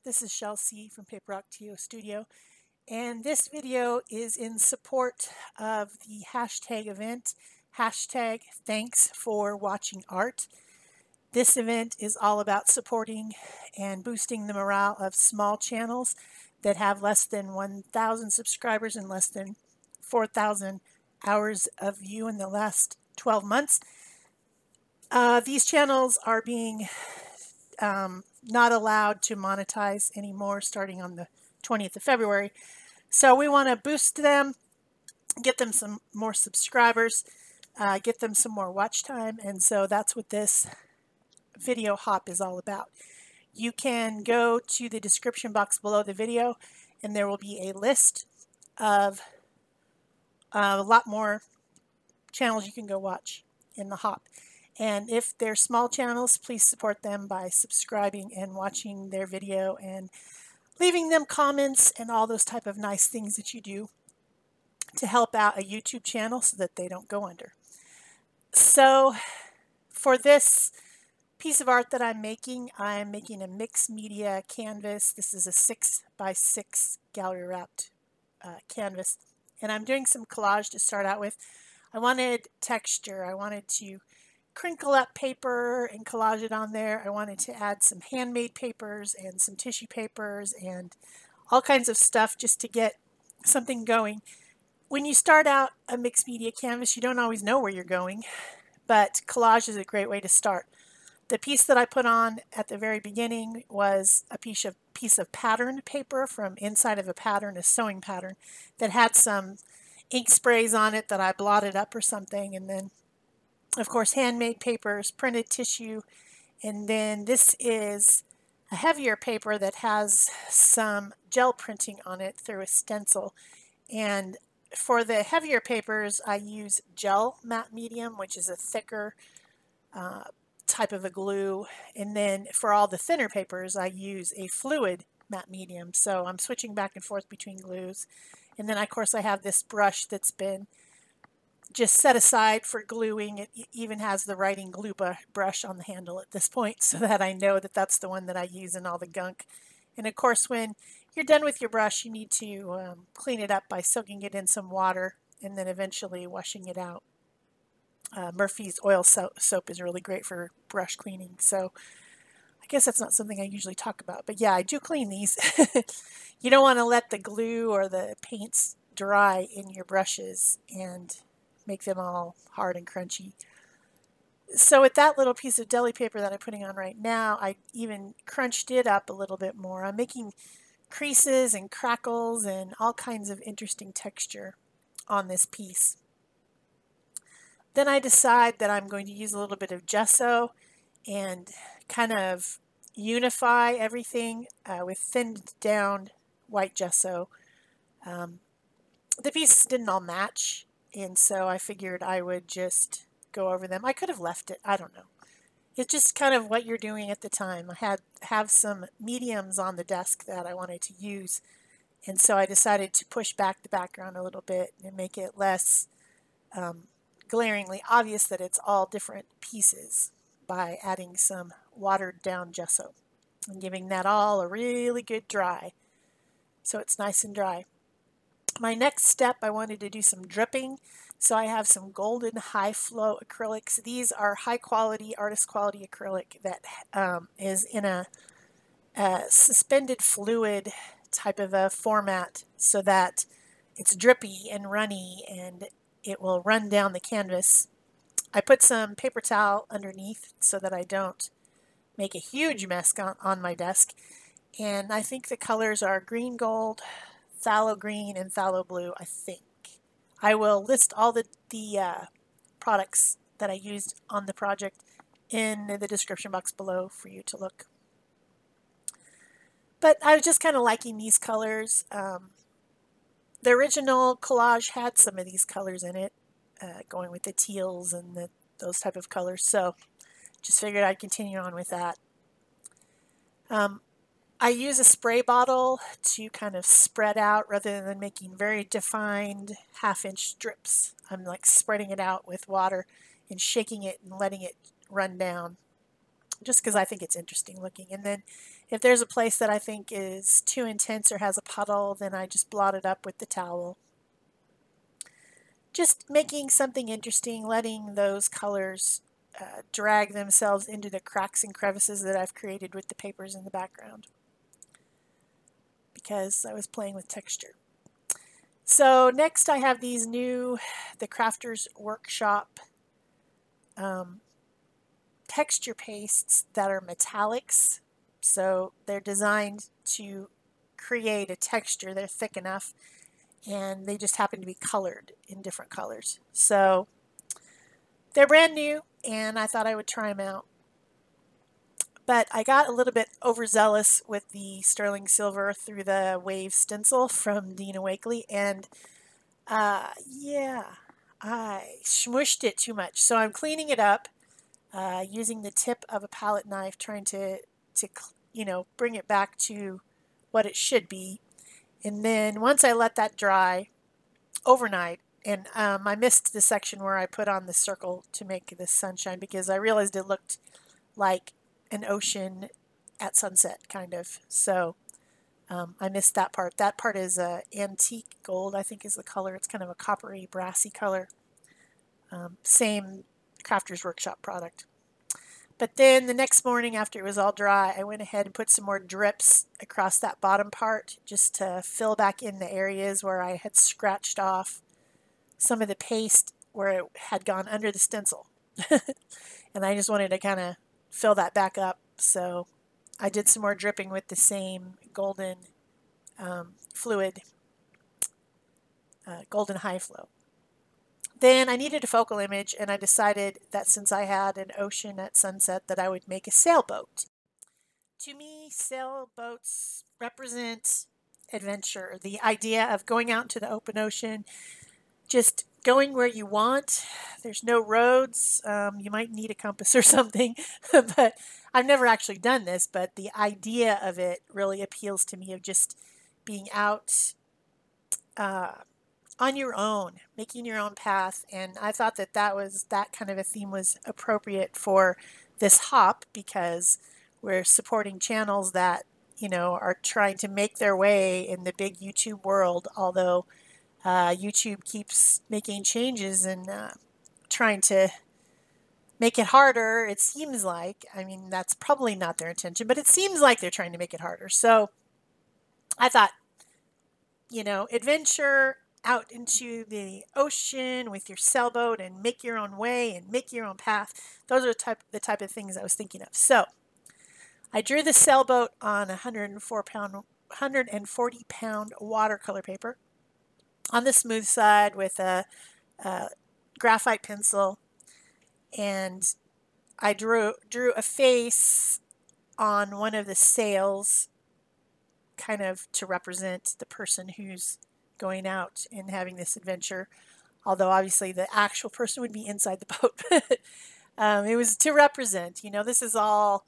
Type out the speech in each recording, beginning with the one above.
This is Shel C from AltfullYours, and this video is in support of the hashtag event, hashtag thanks for watching art. This event is all about supporting and boosting the morale of small channels that have less than 1,000 subscribers and less than 4,000 hours of view in the last 12 months. These channels are being not allowed to monetize anymore starting on the 20th of February. So we want to boost them, get them some more subscribers, get them some more watch time, and so that's what this video hop is all about. You can go to the description box below the video and there will be a list of a lot more channels you can go watch in the hop. And if they're small channels, please support them by subscribing and watching their video and leaving them comments and all those type of nice things that you do to help out a YouTube channel so that they don't go under. So for this piece of art that I'm making a mixed media canvas. This is a 6x6 gallery wrapped canvas, and I'm doing some collage to start out with. I wanted texture. I wanted to crinkle up paper and collage it on there. I wanted to add some handmade papers and some tissue papers and all kinds of stuff just to get something going. When you start out a mixed media canvas, you don't always know where you're going, but collage is a great way to start. The piece that I put on at the very beginning was a piece of pattern paper from inside of a pattern, a sewing pattern, that had some ink sprays on it that I blotted up or something, and then of course handmade papers, printed tissue, and then this is a heavier paper that has some gel printing on it through a stencil. And for the heavier papers I use gel matte medium, which is a thicker type of a glue, and then for all the thinner papers I use a fluid matte medium. So I'm switching back and forth between glues. And then of course I have this brush that's been just set aside for gluing. It even has the writing glue brush on the handle at this point so that I know that that's the one that I use in all the gunk. And of course when you're done with your brush you need to clean it up by soaking it in some water and then eventually washing it out. Murphy's oil soap is really great for brush cleaning, so I guess that's not something I usually talk about, but yeah, I do clean these. You don't want to let the glue or the paints dry in your brushes and make them all hard and crunchy. So with that little piece of deli paper that I'm putting on right now, I even crunched it up a little bit more. I'm making creases and crackles and all kinds of interesting texture on this piece. Then I decide that I'm going to use a little bit of gesso and kind of unify everything with thinned down white gesso. The pieces didn't all match, and so I figured I would just go over them. I could have left it, I don't know. It's just kind of what you're doing at the time. I have some mediums on the desk that I wanted to use, and so I decided to push back the background a little bit and make it less glaringly obvious that it's all different pieces by adding some watered down gesso and giving that all a really good dry so it's nice and dry. My next step, I wanted to do some dripping, so I have some golden high flow acrylics. These are high quality, artist quality acrylic that is in a suspended fluid type of a format so that it's drippy and runny and it will run down the canvas. I put some paper towel underneath so that I don't make a huge mess on my desk. And I think the colors are green gold, phthalo green, and phthalo blue, I think. I will list all the products that I used on the project in the description box below for you to look. But I was just kind of liking these colors. The original collage had some of these colors in it, going with the teals and those type of colors, so just figured I'd continue on with that. I use a spray bottle to kind of spread out rather than making very defined half-inch strips. I'm like spreading it out with water and shaking it and letting it run down just because I think it's interesting looking. And then If there's a place that I think is too intense or has a puddle, then I just blot it up with the towel. Just making something interesting, letting those colors drag themselves into the cracks and crevices that I've created with the papers in the background, because I was playing with texture. So next I have these new, the Crafters Workshop texture pastes that are metallics. So they're designed to create a texture. They're thick enough, and they just happen to be colored in different colors. So they're brand new, and I thought I would try them out. But I got a little bit overzealous with the sterling silver through the wave stencil from Dina Wakley, and yeah, I smushed it too much. So I'm cleaning it up using the tip of a palette knife, trying to bring it back to what it should be. And then once I let that dry overnight, and I missed the section where I put on the circle to make this sunshine, because I realized it looked like an ocean at sunset, kind of. So I missed that part. That part is antique gold, I think is the color. It's kind of a coppery, brassy color. Same Crafters Workshop product. But then the next morning, after it was all dry, I went ahead and put some more drips across that bottom part, just to fill back in the areas where I had scratched off some of the paste where it had gone under the stencil. And I just wanted to kind of fill that back up. So I did some more dripping with the same golden fluid, golden high flow. Then I needed a focal image, and I decided that since I had an ocean at sunset, that I would make a sailboat. To me, sailboats represent adventure, the idea of going out into the open ocean, just going where you want. There's no roads. You might need a compass or something, but I've never actually done this, but the idea of it really appeals to me, of just being out on your own, making your own path. And I thought that that kind of a theme was appropriate for this hop, because we're supporting channels that, are trying to make their way in the big YouTube world, although YouTube keeps making changes and trying to make it harder, it seems like. I mean, that's probably not their intention, but it seems like they're trying to make it harder. So I thought, adventure out into the ocean with your sailboat, and make your own way and make your own path. Those are the type of things I was thinking of. So I drew the sailboat on 140 pound watercolor paper on the smooth side with a graphite pencil, and I drew a face on one of the sails, kind of to represent the person who's going out and having this adventure, although obviously the actual person would be inside the boat. It was to represent, this is all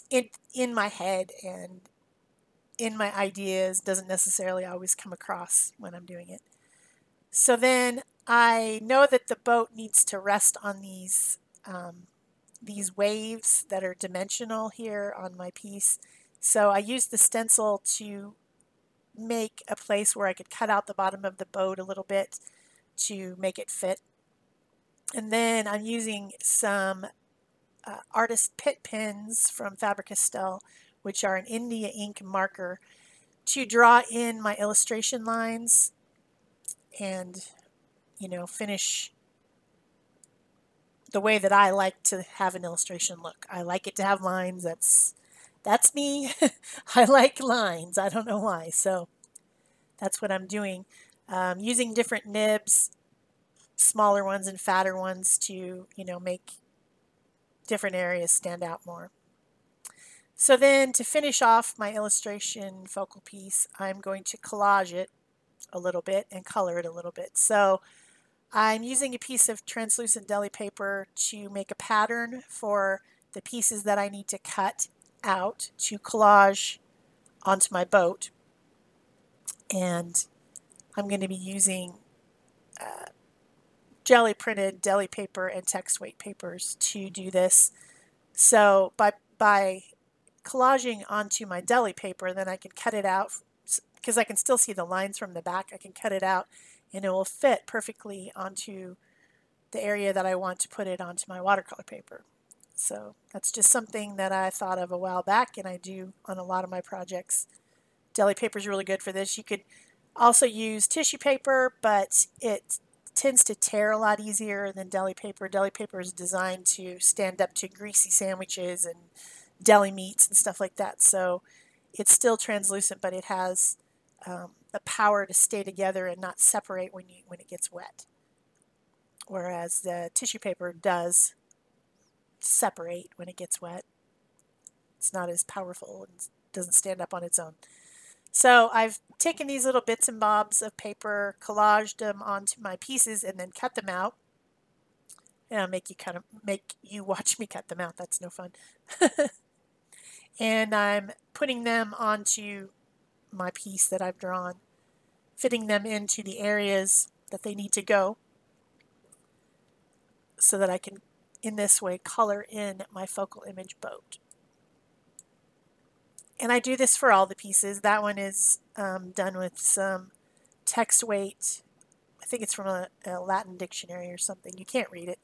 in my head, and in my ideas, doesn't necessarily always come across when I'm doing it. So then I know that the boat needs to rest on these waves that are dimensional here on my piece. So I used the stencil to make a place where I could cut out the bottom of the boat a little bit to make it fit. And then I'm using some artist pit pens from Faber-Castell, which are an India ink marker, to draw in my illustration lines and, finish the way that I like to have an illustration look. I like it to have lines. That's me. I like lines. I don't know why. So that's what I'm doing. Using different nibs, smaller ones and fatter ones, to, make different areas stand out more. So then, to finish off my illustration focal piece, I'm going to collage it a little bit and color it a little bit. So I'm using a piece of translucent deli paper to make a pattern for the pieces that I need to cut out to collage onto my boat. And I'm going to be using jelly printed deli paper and text weight papers to do this. So by collaging onto my deli paper, then I can cut it out because I can still see the lines from the back. I can cut it out and it will fit perfectly onto the area that I want to put it onto my watercolor paper. So that's just something that I thought of a while back, and I do on a lot of my projects. Deli paper is really good for this. You could also use tissue paper, but it tends to tear a lot easier than deli paper. Deli paper is designed to stand up to greasy sandwiches and deli meats and stuff like that. So it's still translucent, but it has the power to stay together and not separate when it gets wet. Whereas the tissue paper does separate when it gets wet. It's not as powerful and doesn't stand up on its own. So I've taken these little bits and bobs of paper, collaged them onto my pieces, and then cut them out. And I'll make you watch me cut them out. That's no fun. And I'm putting them onto my piece that I've drawn, fitting them into the areas that they need to go, so that I can, in this way, color in my focal image boat. And I do this for all the pieces. That one is done with some text weight. I think it's from a Latin dictionary or something. You can't read it.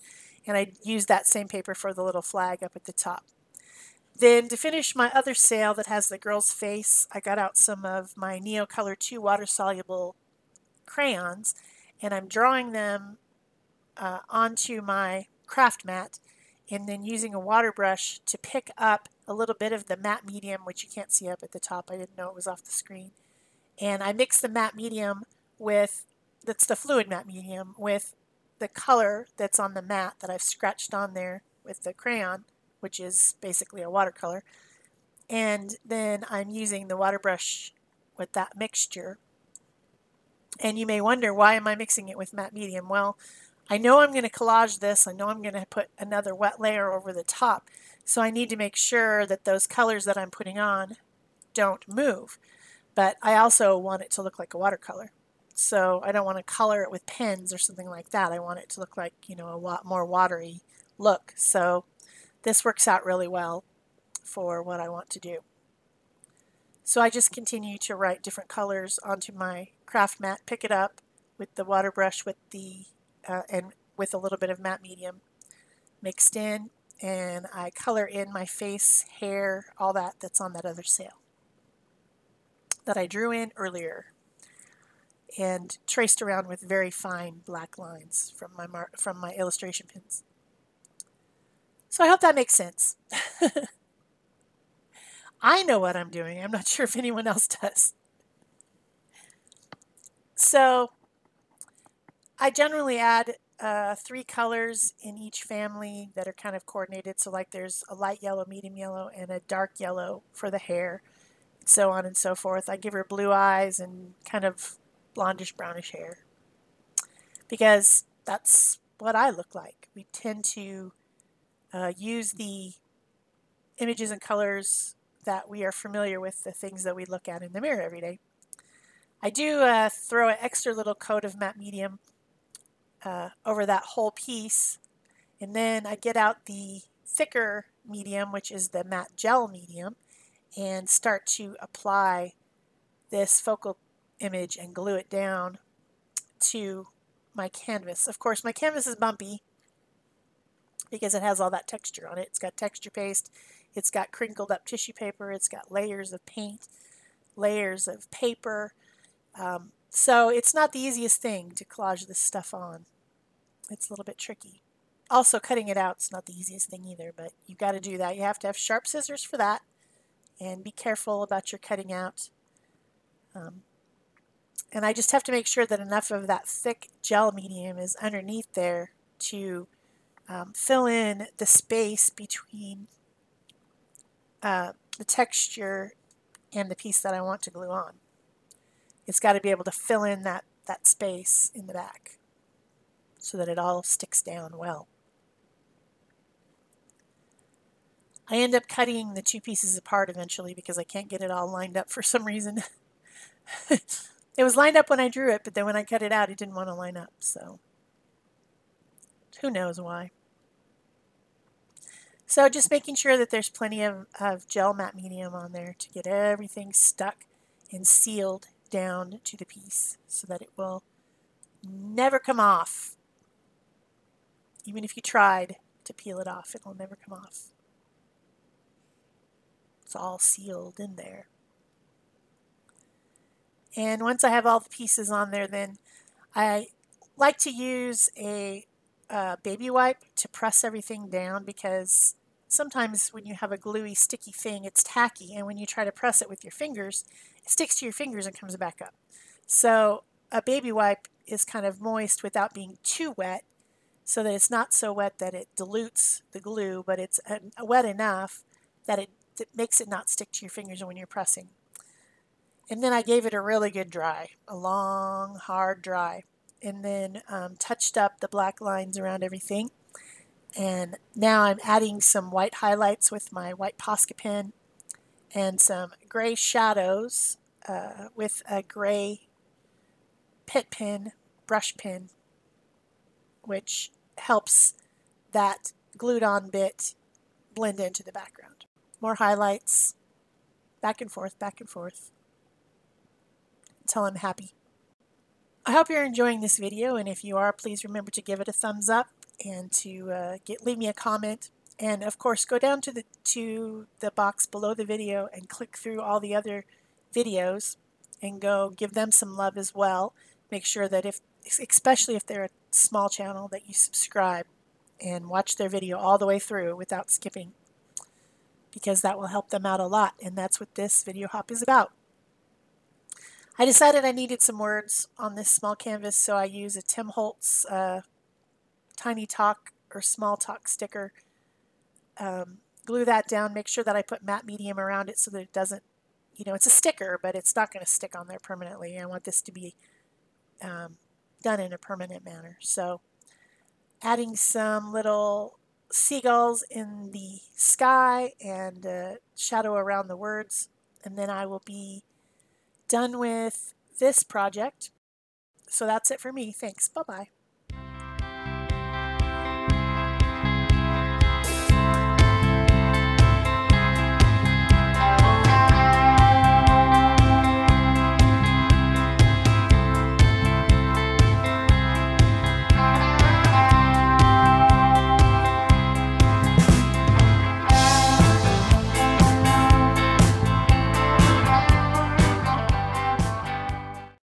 And I use that same paper for the little flag up at the top. Then to finish my other sail that has the girl's face, I got out some of my Neocolor 2 water-soluble crayons, and I'm drawing them onto my craft mat, and then using a water brush to pick up a little bit of the matte medium, which you can't see up at the top. I didn't know it was off the screen. And I mix the matte medium with, that's the fluid matte medium, with the color that's on the mat that I've scratched on there with the crayon, which is basically a watercolor. And then I'm using the water brush with that mixture. And you may wonder, why am I mixing it with matte medium? Well, I know I'm going to collage this. I know I'm going to put another wet layer over the top. So I need to make sure that those colors that I'm putting on don't move. But I also want it to look like a watercolor. So I don't want to color it with pens or something like that. I want it to look like, you know, a lot more watery look. So this works out really well for what I want to do. So I just continue to write different colors onto my craft mat, pick it up with the water brush with the and with a little bit of matte medium mixed in, and I color in my face, hair, all that's on that other sail that I drew in earlier and traced around with very fine black lines from my illustration pins. So I hope that makes sense. I know what I'm doing. I'm not sure if anyone else does. So I generally add 3 colors in each family that are kind of coordinated. So like there's a light yellow, medium yellow, and a dark yellow for the hair, so on and so forth. I give her blue eyes and kind of blondish brownish hair because that's what I look like. We tend to use the images and colors that we are familiar with, the things that we look at in the mirror every day. I do throw an extra little coat of matte medium over that whole piece, and then I get out the thicker medium, which is the matte gel medium, and start to apply this focal image and glue it down to my canvas. Of course, my canvas is bumpy because it has all that texture on it. It's got texture paste, it's got crinkled up tissue paper, it's got layers of paint, layers of paper. So it's not the easiest thing to collage this stuff on. It's a little bit tricky. Also, cutting it out is not the easiest thing either, but you've got to do that. You have to have sharp scissors for that, and be careful about your cutting out. And I just have to make sure that enough of that thick gel medium is underneath there to fill in the space between the texture and the piece that I want to glue on. It's got to be able to fill in that space in the back so that it all sticks down well. I end up cutting the 2 pieces apart eventually because I can't get it all lined up for some reason. It was lined up when I drew it, but then when I cut it out, it didn't want to line up. So who knows why. So just making sure that there's plenty of gel matte medium on there to get everything stuck and sealed down to the piece so that it will never come off. Even if you tried to peel it off, it will never come off. It's all sealed in there. And once I have all the pieces on there, then I like to use a baby wipe to press everything down, because sometimes when you have a gluey, sticky thing, it's tacky, and when you try to press it with your fingers, it sticks to your fingers and comes back up. So a baby wipe is kind of moist without being too wet, so that it's not so wet that it dilutes the glue, but it's wet enough that it makes it not stick to your fingers when you're pressing. And then I gave it a really good dry, a long, hard dry, and then touched up the black lines around everything. And now I'm adding some white highlights with my white Posca pen and some gray shadows with a gray Pitt pen, brush pen, which helps that glued on bit blend into the background. More highlights, back and forth, until I'm happy. I hope you're enjoying this video, and if you are, please remember to give it a thumbs up and to leave me a comment. And of course, go down to the box below the video and click through all the other videos and go give them some love as well. Make sure that especially if they're a small channel, that you subscribe and watch their video all the way through without skipping, because that will help them out a lot, and that's what this video hop is about. I decided I needed some words on this small canvas, so I use a Tim Holtz Tiny Talk or Small Talk sticker. Glue that down, make sure that I put matte medium around it so that it doesn't, it's a sticker, but it's not going to stick on there permanently. I want this to be done in a permanent manner. So adding some little seagulls in the sky and shadow around the words, and then I will be done with this project. So that's it for me. Thanks. Bye-bye.